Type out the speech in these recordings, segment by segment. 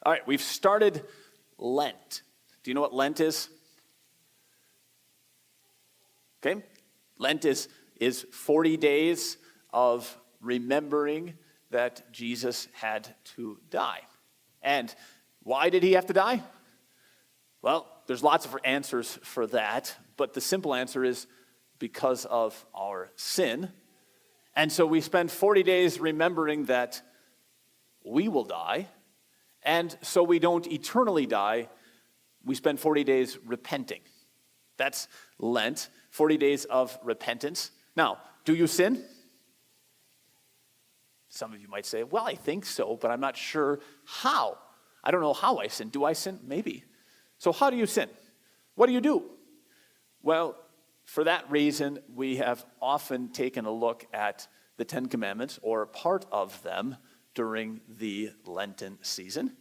All right, we've started Lent. Do you know what Lent is? Okay, Lent is 40 days of remembering that Jesus had to die. And why did he have to die? Well, there's lots of answers for that, but the simple answer is because of our sin. And so we spend 40 days remembering that we will die, and so we don't eternally die, we spend 40 days repenting. That's Lent, 40 days of repentance. Now, do you sin? Some of you might say, well, I think so, but I'm not sure how. I don't know how I sin. Do I sin? Maybe. So how do you sin? What do you do? Well, for that reason, we have often taken a look at the Ten Commandments, or part of them, during the Lenten season.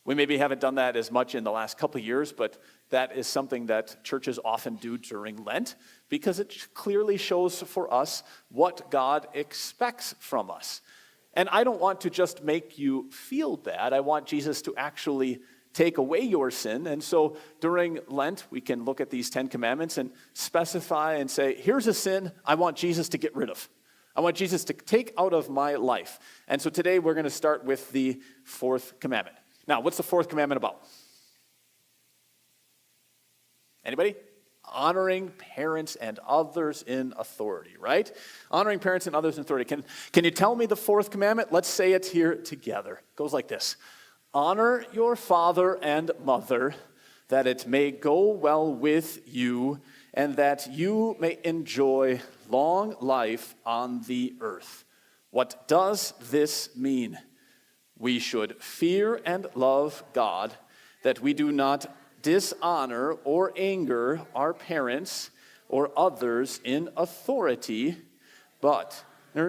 We maybe haven't done that as much in the last couple of years, but that is something that churches often do during Lent because it clearly shows for us what God expects from us. And I don't want to just make you feel bad. I want Jesus to actually take away your sin. And so during Lent, we can look at these 10 commandments and specify and say, here's a sin I want Jesus to get rid of. I want Jesus to take out of my life. And so today we're going to start with the fourth commandment. Now, what's the fourth commandment about? Anybody? Honoring parents and others in authority, right? Honoring parents and others in authority. Can you tell me the fourth commandment? Let's say it here together. It goes like this. Honor your father and mother, that it may go well with you, and that you may enjoy long life on the earth. What does this mean? We should fear and love God, that we do not dishonor or anger our parents or others in authority, but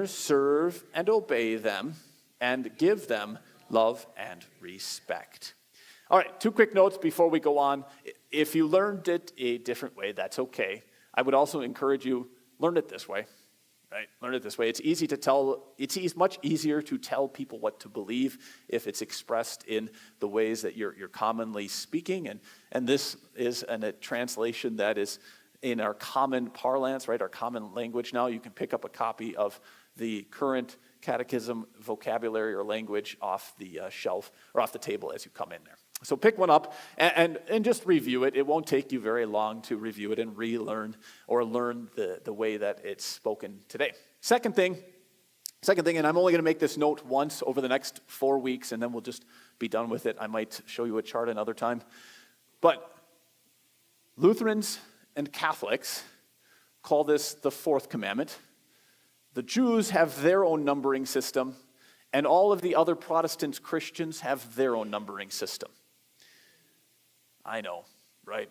serve and obey them and give them love and respect. All right, 2 quick notes before we go on. If you learned it a different way, that's okay. I would also encourage you, learn it this way. Right? Learn it this way. It's easy to tell. It's much easier to tell people what to believe if it's expressed in the ways that you're commonly speaking. And this is a translation that is in our common parlance, right? Our common language now. You can pick up a copy of the current catechism vocabulary or language off the shelf or off the table as you come in there. So pick one up and just review it. It won't take you very long to review it and relearn or learn the way that it's spoken today. Second thing, and I'm only going to make this note once over the next 4 weeks, and then we'll just be done with it. I might show you a chart another time. But Lutherans and Catholics call this the fourth commandment. The Jews have their own numbering system, and all of the other Protestant Christians have their own numbering system. I know, right?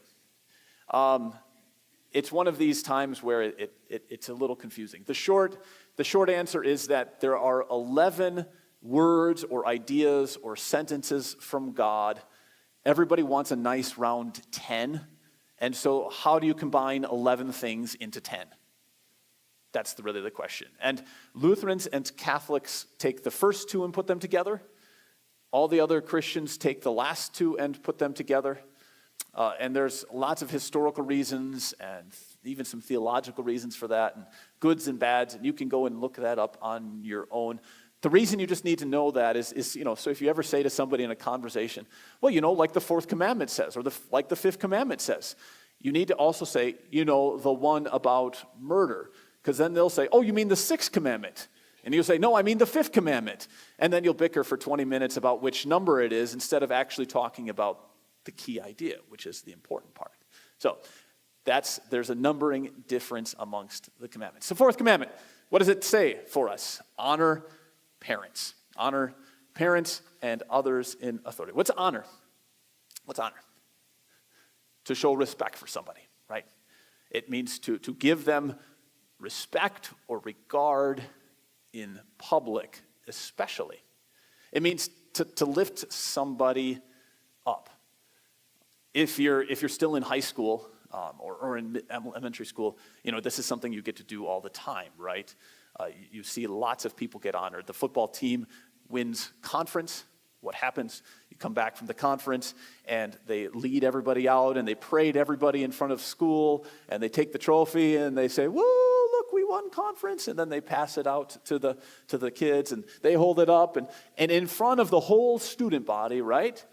It's one of these times where it's a little confusing. The short answer is that there are 11 words or ideas or sentences from God. Everybody wants a nice round 10. And so how do you combine 11 things into 10? That's really the question. And Lutherans and Catholics take the first two and put them together. All the other Christians take the last two and put them together. And there's lots of historical reasons and even some theological reasons for that, and goods and bads, and you can go and look that up on your own. The reason you just need to know that is so if you ever say to somebody in a conversation, well, like the fourth commandment says, or like the fifth commandment says, you need to also say, the one about murder. Because then they'll say, oh, you mean the sixth commandment? And you'll say, no, I mean the fifth commandment. And then you'll bicker for 20 minutes about which number it is instead of actually talking about the key idea, which is the important part. So there's a numbering difference amongst the commandments. The fourth commandment, what does it say for us? Honor parents. Honor parents and others in authority. What's honor? What's honor? To show respect for somebody, right? It means to give them respect or regard in public, especially. It means to lift somebody up. If you're still in high school or in elementary school, this is something you get to do all the time, right? You see lots of people get honored. The football team wins conference, what happens? You come back from the conference, and they lead everybody out, and they parade everybody in front of school, and they take the trophy, and they say, "Woo, look, we won conference," and then they pass it out to the kids, and they hold it up, and in front of the whole student body, right,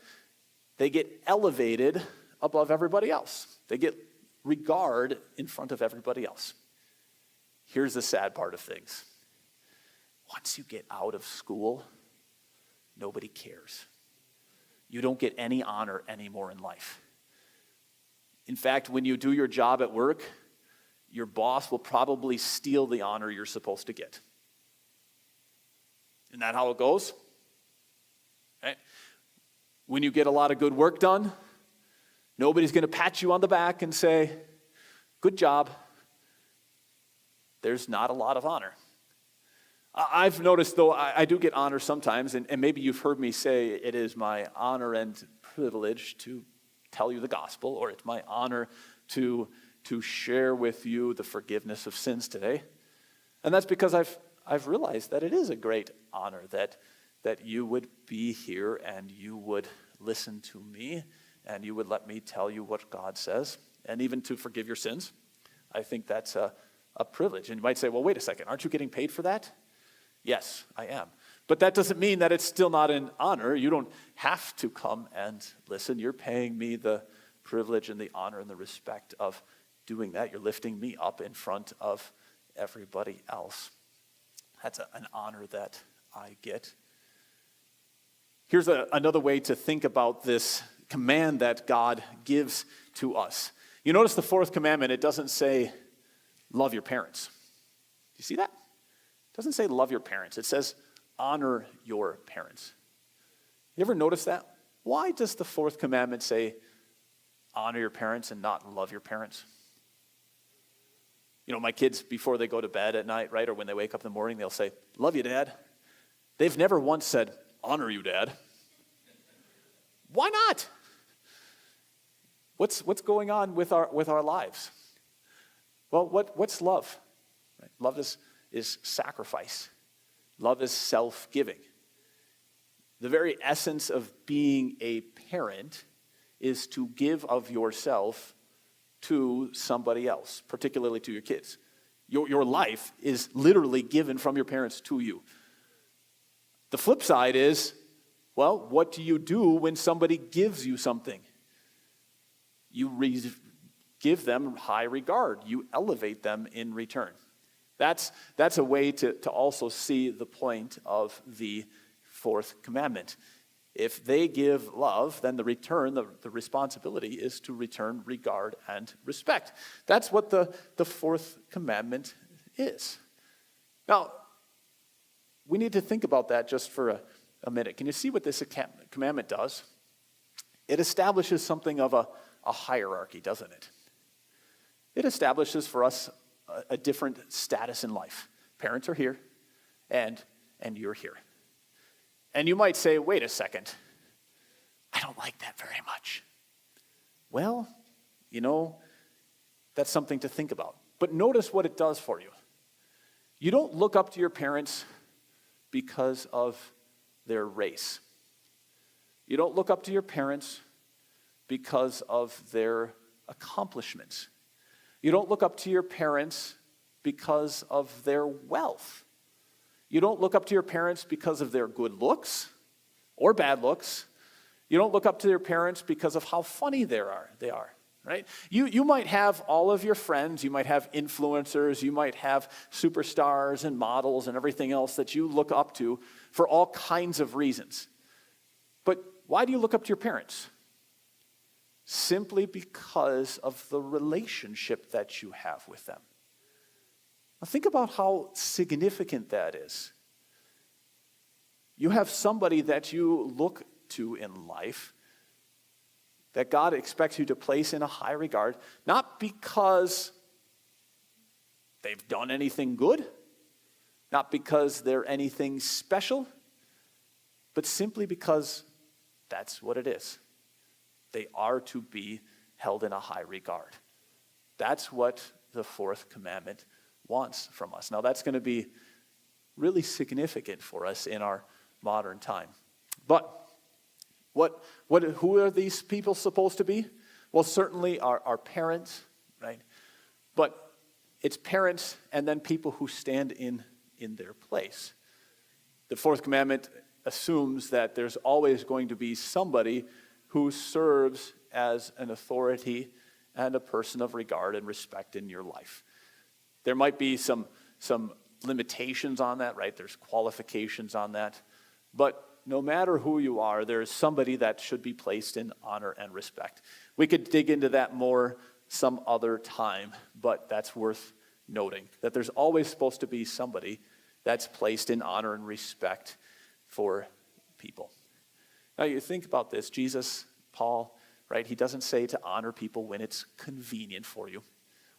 they get elevated above everybody else. They get regard in front of everybody else. Here's the sad part of things. Once you get out of school, nobody cares. You don't get any honor anymore in life. In fact, when you do your job at work, your boss will probably steal the honor you're supposed to get. Isn't that how it goes? Right? When you get a lot of good work done, nobody's going to pat you on the back and say, "Good job." There's not a lot of honor. I've noticed, though, I do get honor sometimes, and maybe you've heard me say it is my honor and privilege to tell you the gospel, or it's my honor to share with you the forgiveness of sins today. And that's because I've realized that it is a great honor that you would be here and you would listen to me and you would let me tell you what God says, and even to forgive your sins. I think that's a privilege. And you might say, "Well, wait a second, aren't you getting paid for that?" Yes, I am. But that doesn't mean that it's still not an honor. You don't have to come and listen. You're paying me the privilege and the honor and the respect of doing that. You're lifting me up in front of everybody else. That's an honor that I get. Here's another way to think about this command that God gives to us. You notice the fourth commandment, it doesn't say, "Love your parents." Do you see that? It doesn't say love your parents. It says honor your parents. You ever notice that? Why does the fourth commandment say honor your parents and not love your parents? You know, my kids, before they go to bed at night, right, or when they wake up in the morning, they'll say, "Love you, Dad." They've never once said, "Honor you, Dad." Why not? What's going on with our lives? Well, what's love? Right? Love is sacrifice. Love is self-giving. The very essence of being a parent is to give of yourself to somebody else, particularly to your kids. Your life is literally given from your parents to you. The flip side is, well, what do you do when somebody gives you something? You give them high regard. You elevate them in return. That's a way to also see the point of the fourth commandment. If they give love, then the responsibility is to return regard and respect. That's what the fourth commandment is. Now, we need to think about that just for a minute. Can you see what this commandment does? It establishes something of a hierarchy, doesn't it? It establishes for us a different status in life. Parents are here, and you're here. And you might say, "Wait a second, I don't like that very much." Well, that's something to think about. But notice what it does for you. You don't look up to your parents because of their race. You don't look up to your parents because of their accomplishments. You don't look up to your parents because of their wealth. You don't look up to your parents because of their good looks or bad looks. You don't look up to your parents because of how funny they are, right? You might have all of your friends, you might have influencers, you might have superstars and models and everything else that you look up to for all kinds of reasons. But why do you look up to your parents? Simply because of the relationship that you have with them. Now think about how significant that is. You have somebody that you look to in life that God expects you to place in a high regard, not because they've done anything good, not because they're anything special, but simply because that's what it is. They are to be held in a high regard. That's what the fourth commandment wants from us. Now, that's going to be really significant for us in our modern time. But Who are these people supposed to be? Well, certainly our parents, right? But it's parents and then people who stand in their place. The fourth commandment assumes that there's always going to be somebody who serves as an authority and a person of regard and respect in your life. There might be some limitations on that, right? There's qualifications on that. But no matter who you are, there is somebody that should be placed in honor and respect. We could dig into that more some other time, but that's worth noting, that there's always supposed to be somebody that's placed in honor and respect for people. Now you think about this, Jesus, Paul, right? He doesn't say to honor people when it's convenient for you,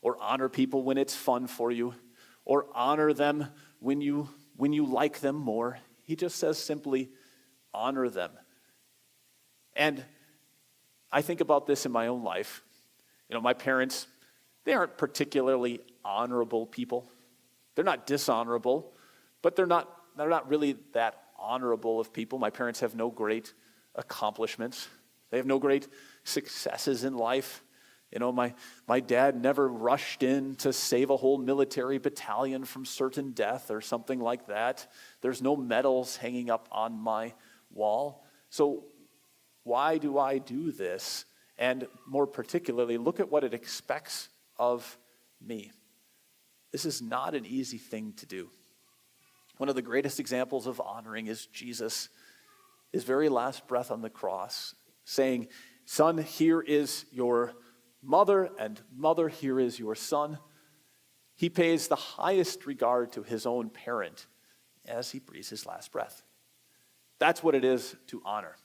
or honor people when it's fun for you, or honor them when you like them more. He just says simply, honor them. And I think about this in my own life. My parents, they aren't particularly honorable people. They're not dishonorable, but they're not really that honorable of people. My parents have no great accomplishments. They have no great successes in life. My dad never rushed in to save a whole military battalion from certain death or something like that. There's no medals hanging up on my wall. So why do I do this? And more particularly, look at what it expects of me. This is not an easy thing to do. One of the greatest examples of honoring is Jesus, his very last breath on the cross, saying, "Son, here is your mother, and mother, here is your son." He pays the highest regard to his own parent as he breathes his last breath. That's what it is to honor.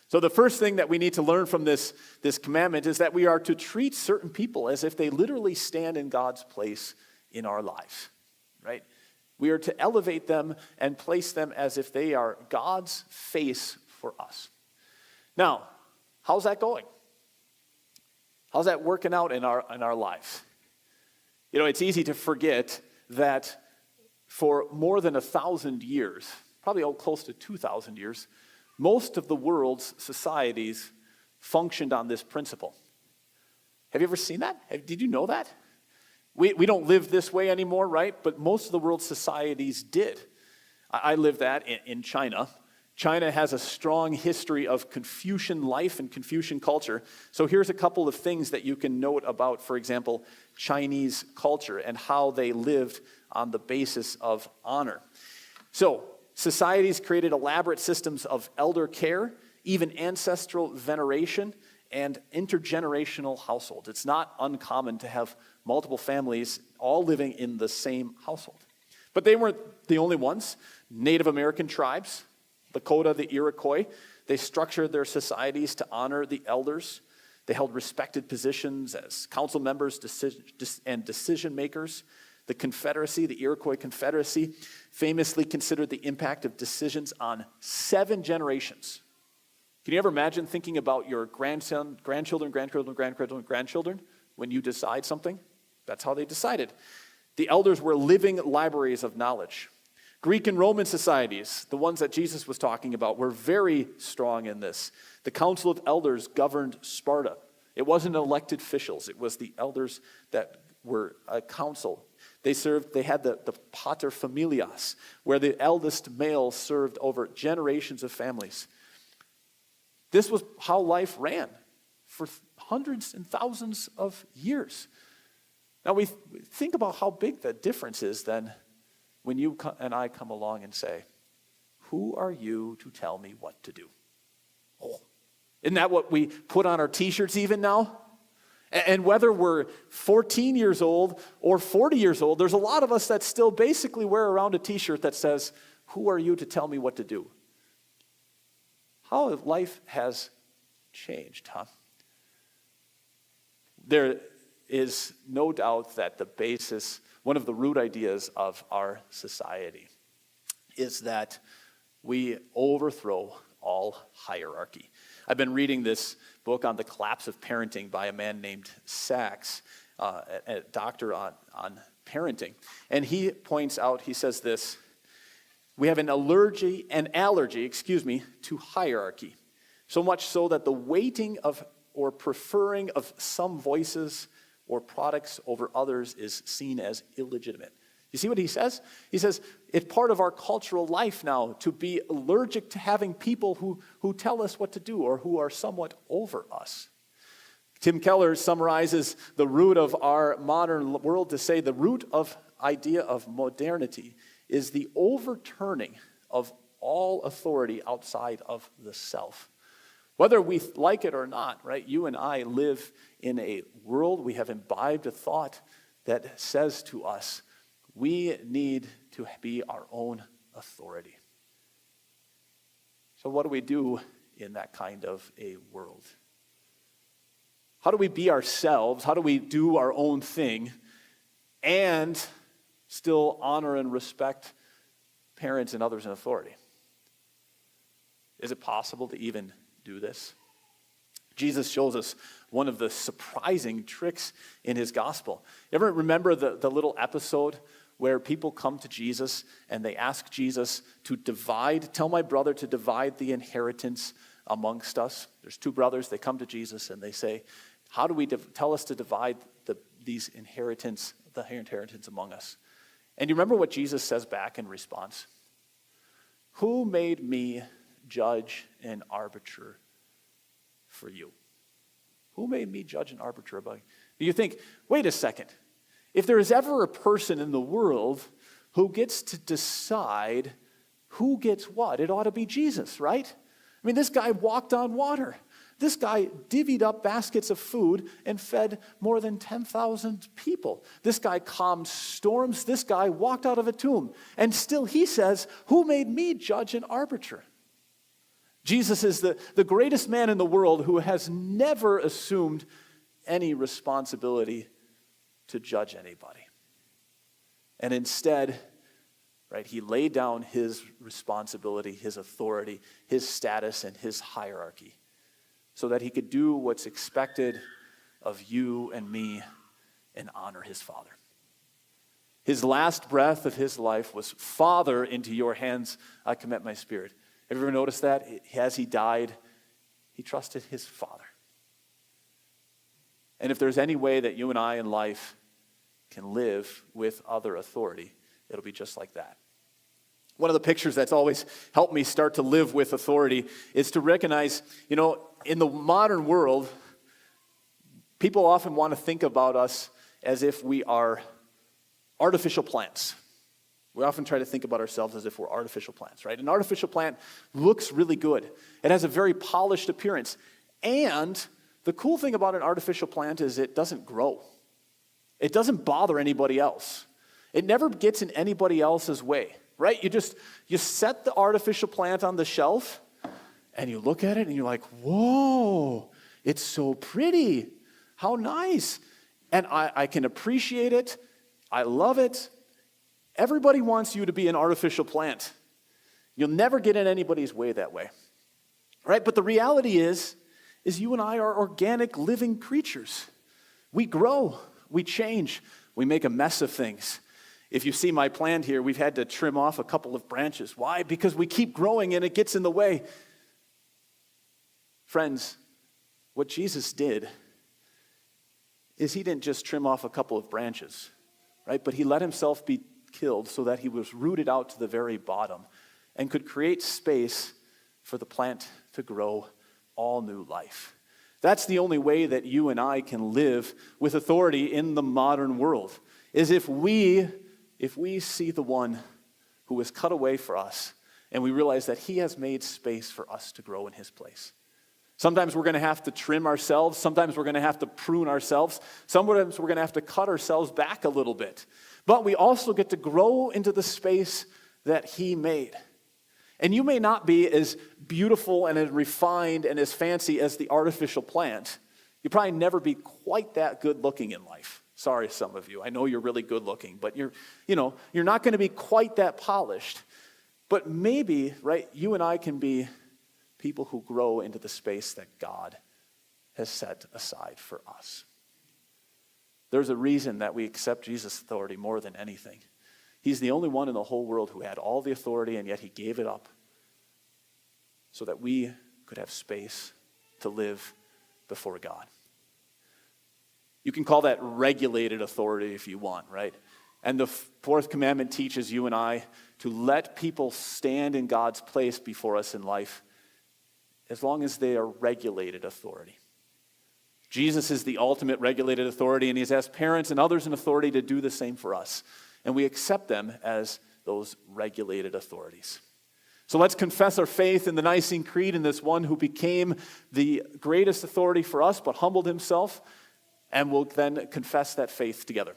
So the first thing that we need to learn from this commandment is that we are to treat certain people as if they literally stand in God's place in our lives, right? We are to elevate them and place them as if they are God's face for us. Now, how's that going? How's that working out in our life? It's easy to forget that for more than 1,000 years, probably close to 2,000 years, most of the world's societies functioned on this principle. Have you ever seen that? Did you know that? We don't live this way anymore, right? But most of the world's societies did. I lived that in China. China has a strong history of Confucian life and Confucian culture. So here's a couple of things that you can note about, for example, Chinese culture and how they lived on the basis of honor. So societies created elaborate systems of elder care, even ancestral veneration, and intergenerational households. It's not uncommon to have multiple families all living in the same household. But they weren't the only ones. Native American tribes, Lakota, the Iroquois, they structured their societies to honor the elders. They held respected positions as council members and decision makers. The Confederacy, the Iroquois Confederacy, famously considered the impact of decisions on 7 generations. Can you ever imagine thinking about your grandchildren when you decide something? That's how they decided. The elders were living libraries of knowledge. Greek and Roman societies, the ones that Jesus was talking about, were very strong in this. The Council of Elders governed Sparta. It wasn't elected officials. It was the elders that were a council. They had the pater familias, where the eldest male served over generations of families. This was how life ran for hundreds and thousands of years. Now we think about how big the difference is then when you and I come along and say, "Who are you to tell me what to do?" Oh, isn't that what we put on our t-shirts even now? And whether we're 14 years old or 40 years old, there's a lot of us that still basically wear around a t-shirt that says, "Who are you to tell me what to do?" How life has changed, huh? There is no doubt that the basis, one of the root ideas of our society, is that we overthrow all hierarchy. I've been reading this book on the collapse of parenting by a man named Sachs, a doctor on parenting. And he points out, he says this: we have an allergy to hierarchy. So much so that the weighting of or preferring of some voices or products over others is seen as illegitimate. You see what he says? He says, it's part of our cultural life now to be allergic to having people who tell us what to do or who are somewhat over us. Tim Keller summarizes the root of our modern world to say the root of idea of modernity is the overturning of all authority outside of the self. Whether we like it or not, right? You and I live in a world, we have imbibed a thought that says to us, we need to be our own authority. So what do we do in that kind of a world? How do we be ourselves? How do we do our own thing and still honor and respect parents and others in authority? Is it possible to even do this? Jesus shows us one of the surprising tricks in his gospel. You ever remember the little episode where people come to Jesus and they ask Jesus to tell my brother to divide the inheritance amongst us? There's two brothers, they come to Jesus and they say, how do we tell us to divide the inheritance among us? And you remember what Jesus says back in response? Who made me judge and arbiter for you? Who made me judge and arbiter about you? You think, wait a second. If there is ever a person in the world who gets to decide who gets what, it ought to be Jesus, right? I mean, this guy walked on water. This guy divvied up baskets of food and fed more than 10,000 people. This guy calmed storms. This guy walked out of a tomb. And still he says, who made me judge and arbiter? Jesus is the greatest man in the world who has never assumed any responsibility to judge anybody. And instead, right, he laid down his responsibility, his authority, his status, and his hierarchy so that he could do what's expected of you and me and honor his Father. His last breath of his life was, Father, into your hands I commit my spirit. Have you ever noticed that? As he died, he trusted his Father. And if there's any way that you and I in life can live with other authority, it'll be just like that. One of the pictures that's always helped me start to live with authority is to recognize, in the modern world, people often want to think about us as if we are artificial plants. We often try to think about ourselves as if we're artificial plants, right? An artificial plant looks really good. It has a very polished appearance. And the cool thing about an artificial plant is it doesn't grow. It doesn't bother anybody else. It never gets in anybody else's way, right? You set the artificial plant on the shelf and you look at it and you're like, whoa, it's so pretty. How nice. And I can appreciate it. I love it. Everybody wants you to be an artificial plant. You'll never get in anybody's way that way, right? But the reality is you and I are organic living creatures. We grow, we change, we make a mess of things. If you see my plant here, we've had to trim off a couple of branches. Why? Because we keep growing and it gets in the way. Friends, what Jesus did is he didn't just trim off a couple of branches, right? But he let himself be killed so that he was rooted out to the very bottom and could create space for the plant to grow all new life. That's the only way that you and I can live with authority in the modern world, is if we see the one who was cut away for us and we realize that he has made space for us to grow in his place. Sometimes we're going to have to trim ourselves. Sometimes we're going to have to prune ourselves. Sometimes we're going to have to cut ourselves back a little bit. But we also get to grow into the space that he made. And you may not be as beautiful and as refined and as fancy as the artificial plant. You'll probably never be quite that good looking in life. Sorry, some of you. I know you're really good looking, but you're not going to be quite that polished. But maybe, right, you and I can be people who grow into the space that God has set aside for us. There's a reason that we accept Jesus' authority more than anything. He's the only one in the whole world who had all the authority, and yet he gave it up so that we could could have space to live before God. You can call that regulated authority if you want, right? And the fourth commandment teaches you and I to let people stand in God's place before us in life as long as they are regulated authority. Jesus is the ultimate regulated authority, and he's asked parents and others in authority to do the same for us. And we accept them as those regulated authorities. So let's confess our faith in the Nicene Creed in this one who became the greatest authority for us but humbled himself, and we'll then confess that faith together.